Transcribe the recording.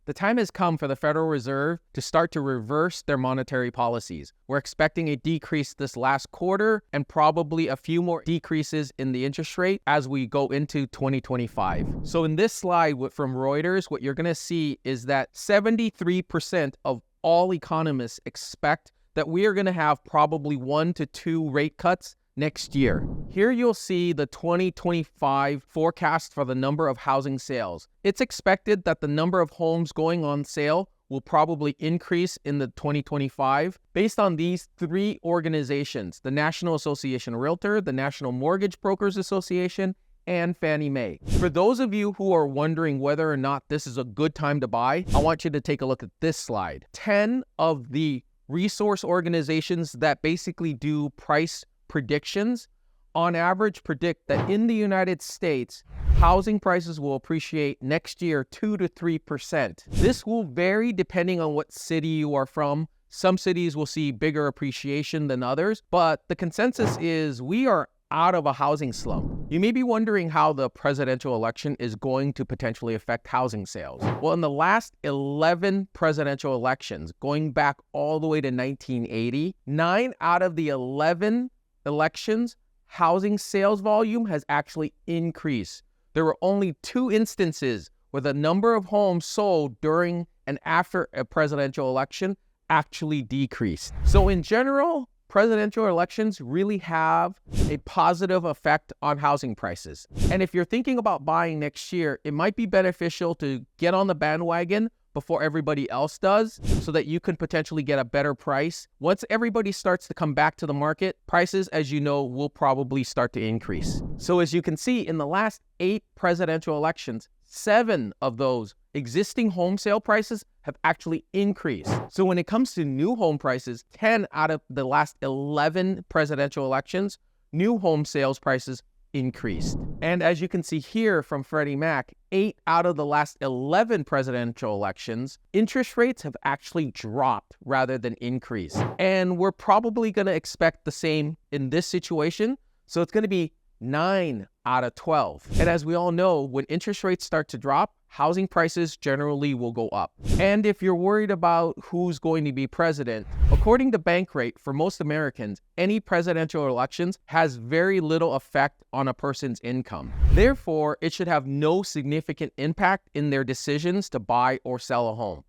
The time has come for the Federal Reserve to start to reverse their monetary policies. We're expecting a decrease this last quarter and probably a few more decreases in the interest rate as we go into 2025. So in this slide from Reuters, what you're going to see is that 73% of all economists expect that we are going to have probably 1 to 2 rate cuts next year. Here you'll see the 2025 forecast for the number of housing sales. It's expected that the number of homes going on sale will probably increase in the 2025 based on these 3 organizations: the National Association of Realtors, the National Mortgage Brokers Association, and Fannie Mae. For those of you who are wondering whether or not this is a good time to buy, I want you to take a look at this slide. 10 of the resource organizations that basically do price predictions on average predict that in the United States, housing prices will appreciate next year 2 to 3%. This will vary depending on what city you are from. Some cities will see bigger appreciation than others, but the consensus is we are out of a housing slump. You may be wondering how the presidential election is going to potentially affect housing sales. Well, in the last 11 presidential elections, going back all the way to 1980, 9 out of the 11 elections, housing sales volume has actually increased. There were only 2 instances where the number of homes sold during and after a presidential election actually decreased. So in general, presidential elections really have a positive effect on housing prices. And if you're thinking about buying next year, it might be beneficial to get on the bandwagon before everybody else does so that you can potentially get a better price. Once everybody starts to come back to the market, prices, as you know, will probably start to increase. So as you can see, in the last 8 presidential elections, 7 of those existing home sale prices have actually increased. So when it comes to new home prices, 10 out of the last 11 presidential elections, new home sales prices increased. And as you can see here from Freddie Mac, 8 out of the last 11 presidential elections, interest rates have actually dropped rather than increased. And we're probably going to expect the same in this situation. So it's going to be 9 out of 12. And as we all know, when interest rates start to drop, housing prices generally will go up. And if you're worried about who's going to be president, according to Bankrate, for most Americans, any presidential elections has very little effect on a person's income. Therefore, it should have no significant impact in their decisions to buy or sell a home.